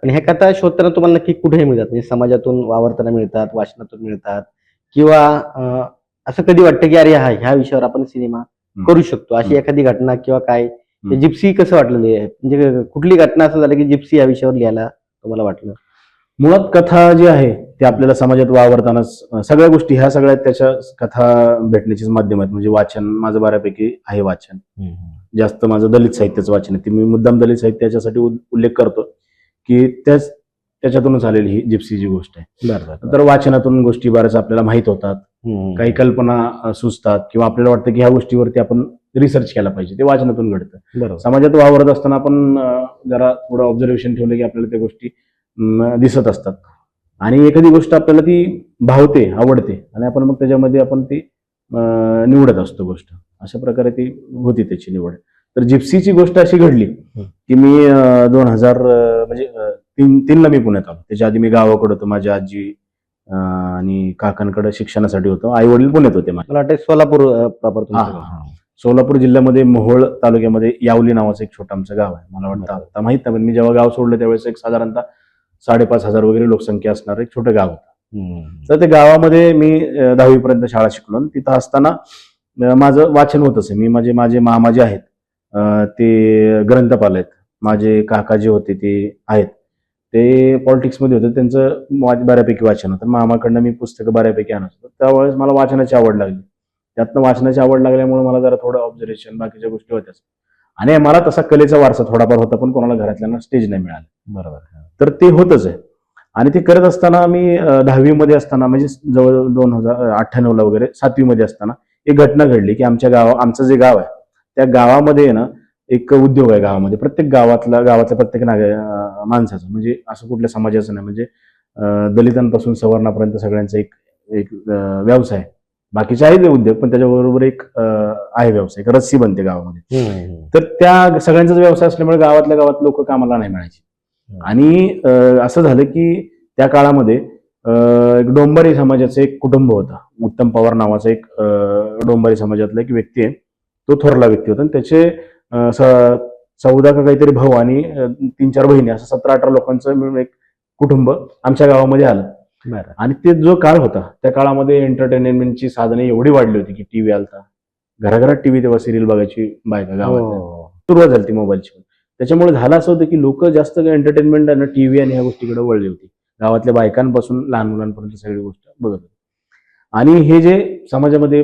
आणि ह्या कथा शोधताना तुम्हाला नक्की कुठेही मिळतात, म्हणजे समाजातून वावरताना मिळतात, वाचनातून मिळतात किंवा असं कधी वाटतं की अरे ह्या विषयावर आपण सिनेमा करू शकतो, अशी एखादी घटना किंवा काय? ते जिप्सी कसं वाटलं ते? म्हणजे कुठली घटना असं झालं की जिप्सी या विषयावर लिहायला तुम्हाला वाटलं? मुळात कथा जी आहे ती आपल्याला समाजात वावरतानाच सगळ्या गोष्टी ह्या सगळ्यात त्याच्या कथा भेटण्याचीच माध्यम आहेत. म्हणजे वाचन माझं बऱ्यापैकी आहे वाचन. जास्त माझं दलित साहित्याचं वाचन आहे. ते मी मुद्दाम दलित साहित्य याच्यासाठी उल्लेख करतो की त्याच्यातूनच आलेली ही जिप्सीची गोष्ट आहे. तर वाचनातून गोष्टी बऱ्याच आपल्याला माहित होतात, काही कल्पना सुचतात किंवा आपल्याला वाटतं की ह्या गोष्टीवरती आपण रिसर्च केला पाहिजे. ते वाचनातून घडतं. समाजात वावरत असताना आपण जरा थोडं ऑब्झर्वेशन ठेवलं की आपल्याला त्या गोष्टी दिसत असतात आणि एखादी गोष्ट आपल्याला ती भावते, आवडते आणि आपण मग त्याच्यामध्ये आपण ती निवडत असतो गोष्ट. अशा प्रकारे ती होती त्याची निवड. तर जिप्सीची गोष्ट अशी घडली की मी 2000 म्हणजे 3ला मी पुण्यात आलो. त्याच्या आधी मी गावाकडे होतो. माझी आजी आणि काकांकडे शिक्षणासाठी होतो. आई वडील पुण्यात होते. मला वाटतं सोलापूर प्रॉपर तुमचं? सोलापूर जिल्ह्यामध्ये मोहोळ तालुक्यामध्ये यावली नावाचं एक छोटं आमचं गाव आहे. मला वाटतं आता माहित नाही, पण मी जेव्हा गाव सोडलं त्यावेळेस एक साधारणतः 5,500 वगैरे लोकसंख्या असणार एक छोटं गाव होतं. तर त्या गावामध्ये मी 10वी पर्यंत शाळा शिकलो. तिथं असताना माझं वाचन होतच आहे. मी माझे मामा जे आहेत ते ग्रंथपाल आहेत. माझे काका जे होते ते आहेत, ते पॉलिटिक्समध्ये होते. त्यांचं बऱ्यापैकी वाचन होतं. मामाकडनं मी पुस्तकं बऱ्यापैकी आणत होतो. त्यावेळेस मला वाचनाची आवड लागली. त्यातनं वाचनाची आवड लागल्यामुळे मला जरा थोडं ऑब्झर्वेशन बाकीच्या गोष्टी होत्याच. आणि मला तसा कलेचा वारसा थोडाफार होता, पण कोणाला घरातल्यांना स्टेज नाही मिळालं. बरोबर. तर ते होतच आहे. आणि ते करत असताना मी 10वी मध्ये असताना म्हणजे जवळ 2098ला वगैरे 7वी मध्ये असताना एक घटना घडली की आमचं जे गाव आहे त्या गावामध्ये ना एक उद्योग आहे. गावामध्ये प्रत्येक गावातल्या प्रत्येक माणसाचं, म्हणजे असं कुठल्या समाजाचं नाही, म्हणजे दलितांपासून सवर्णापर्यंत सगळ्यांचा एक व्यवसाय आहे. बाकीचे आहेत उद्योग, पण त्याच्याबरोबर एक आहे व्यवसाय, रस्सी बनते गावामध्ये. तर त्या सगळ्यांचाच व्यवसाय असल्यामुळे गावातल्या गावात लोक कामाला नाही मिळायची. आणि असं झालं की त्या काळामध्ये एक डोंबारी समाजाचं एक कुटुंब होतं. उत्तम पवार नावाचा एक डोंबारी समाजातला एक व्यक्ती आहे. तो थोरला व्यक्ती होता आणि त्याचे 14 का काहीतरी भाऊ आणि 3-4 बहिणी, असं 17-18 लोकांचं मिळून एक कुटुंब आमच्या गावामध्ये आलं. आणि ते जो काळ होता त्या काळामध्ये एंटरटेनमेंटची साधने एवढी वाढली होती की टीव्ही आलता, घराघरात टीव्ही, तेव्हा सिरियल बघायची बायका गावात. सुरुवात झाली ती मोबाईलची. त्याच्यामुळे झालं असं होतं की लोक जास्त एंटरटेनमेंट आणि टीव्ही आणि ह्या गोष्टीकडे वळली होती. गावातल्या बायकांपासून लहान मुलांपर्यंत सगळी गोष्ट बघत होती. आणि हे जे समाजामध्ये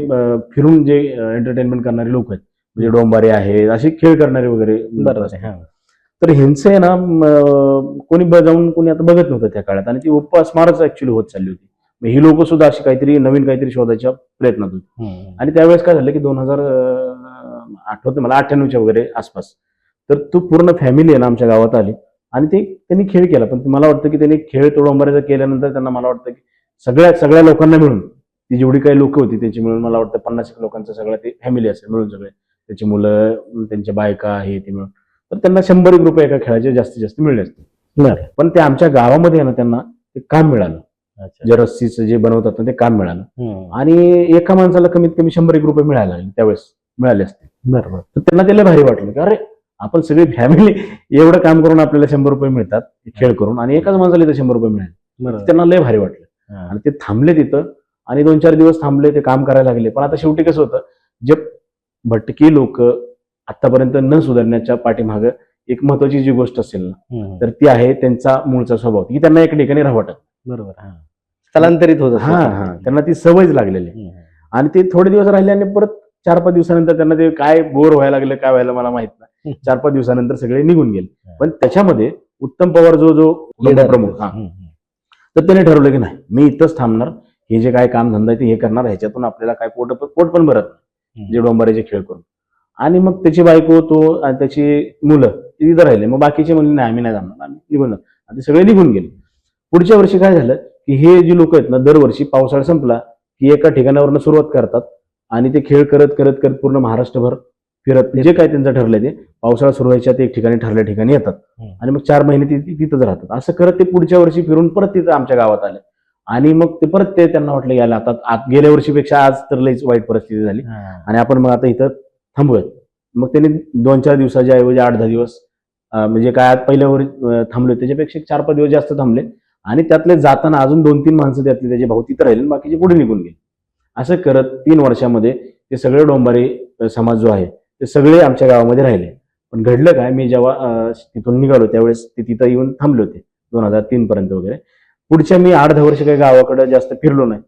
फिरून जे एंटरटेनमेंट करणारे लोक आहेत, म्हणजे डोंबारे आहेत, असे खेळ करणारे वगैरे, तर ह्यांचं आहे ना कोणी जाऊन कोणी आता बघत नव्हतं त्या काळात. आणि ती उपस्मारच ऍक्च्युली होत चालली होती. ही लोक सुद्धा अशी नवीन काहीतरी शोधायच्या प्रयत्नात होती. आणि त्यावेळेस काय झालं की 2000 आठवतं मला 98च्या वगैरे आसपास, तर तो पूर्ण फॅमिली आहे ना आमच्या गावात आली आणि त्यांनी खेळ केला. पण मला वाटतं की त्यांनी खेळ तो डोंबाऱ्याचा केल्यानंतर त्यांना मला वाटतं की सगळ्या लोकांना मिळून, ती जेवढी काही लोक होती त्यांची मिळून, मला वाटतं 50 लोकांचं सगळं ते फॅमिली असेल मिळून, सगळे त्याची मुलं, त्यांच्या बायका, हे ते मिळून, तर त्यांना 100 रुपये एका खेळाचे जास्तीत जास्त मिळले असते. पण ते आमच्या गावामध्ये ना त्यांना ते काम मिळालं. जे रस्सीचं जे बनवतात ना ते काम मिळालं. आणि एका माणसाला कमीत कमी 100 रुपये मिळायला लागले त्यावेळेस, मिळाले असते. बरोबर. तर त्यांना त्याला भारी वाटलं की अरे आपण सगळी फॅमिली एवढं काम करून आपल्याला 100 रुपये मिळतात खेळ करून, आणि एकाच माणसाला इथं 100 रुपये मिळाले. त्यांना लय भारी वाटलं आणि ते थांबले तिथं आणि 2-4 दिवस थांबले, ते काम करायला लागले. पण आता शेवटी कसं होतं, जे भटकी लोक आतापर्यंत न सुधारण्याच्या पाठीमागं एक महत्वाची जी गोष्ट असेल ना, तर ती आहे त्यांचा मूळचा स्वभाव, की त्यांना एका ठिकाणी राहावं वाटत. बरोबर. स्थलांतरित होत. त्यांना ती सवयच लागलेली. आणि ते थोडे दिवस राहिले आणि परत 4-5 दिवसानंतर त्यांना ते काय बोर व्हायला लागलं, काय व्हायला मला माहित नाही. 4-5 दिवसानंतर सगळे निघून गेले. पण त्याच्यामध्ये उत्तम पवार जो प्रमुख, तर त्याने ठरवलं की नाही, मी इथंच थांबणार, हे जे काय काम धंदा आहे ते हे करणार, ह्याच्यातून आपल्याला काय पोट पण भरत नाही, जे डोंबाऱ्याचे खेळ करून. आणि मग त्याची बायको, तो आणि त्याची मुलं तिथं राहिले. मग बाकीचे म्हणले नाही, आम्ही नाही जाणार, आम्ही निघून जाणार. आणि सगळे निघून गेले. पुढच्या वर्षी काय झालं की हे जे लोक आहेत ना, दरवर्षी पावसाळा संपला की एका ठिकाणावरनं सुरुवात करतात आणि ते खेळ करत करत करत पूर्ण महाराष्ट्रभर फिरत, जे काय त्यांचं ठरलंय ते पावसाळा सुरू व्हायच्या ते एक ठिकाणी ठरल्या ठिकाणी येतात आणि मग 4 महिने ते तिथंच राहतात. असं करत ते पुढच्या वर्षी फिरून परत तिथं आमच्या गावात आले. आणि मग ते परत त्यांना वाटलं यायला आता गेल्या वर्षीपेक्षा आज तर लईच वाईट परिस्थिती झाली आणि आपण मग आता इथं थांबूयात. मग त्यांनी 2-4 दिवसाच्या ऐवजी 8-10 दिवस म्हणजे काय पहिल्यावर थांबले त्याच्यापेक्षा 4-5 दिवस जास्त थांबले आणि त्यातले जाताना अजून 2-3 माणसं त्यातले त्याचे भाऊ तिथं राहिले आणि बाकीचे पुढे निघून गेले. असं करत 3 वर्षामध्ये ते सगळे डोंबारी समाज जो आहे ते सगळे आमच्या गावामध्ये राहिले. पण घडलं काय, मी जेव्हा तिथून निघालो त्यावेळेस ते तिथं येऊन थांबले होते 2003 पर्यंत वगैरे. पुढच्या मी 8-10 वर्ष काही गावाकडे जास्त फिरलो नाही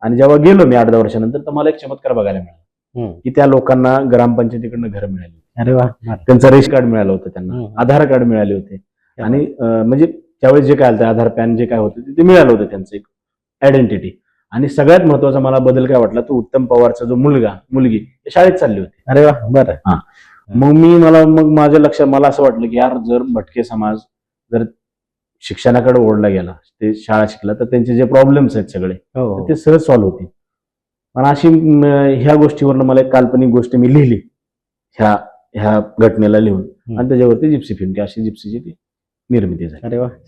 आणि जेव्हा गेलो मी 8-10 वर्षानंतर तर मला एक चमत्कार बघायला मिळाला की त्या लोकांना ग्रामपंचायतीकडनं घरं मिळाली, अरे वा. त्यांचं रेशन कार्ड मिळालं होतं, त्यांना आधार कार्ड मिळाले होते आणि म्हणजे त्यावेळेस जे काय आलं आधार पॅन जे काय होतं ते मिळालं होतं, त्यांचं एक आयडेंटिटी. आणि सगळ्यात महत्वाचा मला बदल काय वाटला, तो उत्तम पवारचा जो मुलगी ते शाळेत चालली होती. अरे वा. बरं. मग माझ्या लक्षात मला असं वाटलं की यार जर भटके समाज जर शिक्षणाकडे ओढला गेला, ते शाळा शिकला तर त्यांचे जे प्रॉब्लेम्स आहेत सगळे हो. ते सहज सॉल्व्ह होतील. पण अशी ह्या गोष्टीवरनं मला एक काल्पनिक गोष्ट मी लिहिली ह्या घटनेला लिहून आणि त्याच्यावरती जिप्सी फिल्म की अशी जिप्सीची ती निर्मिती झाली. अरे वा.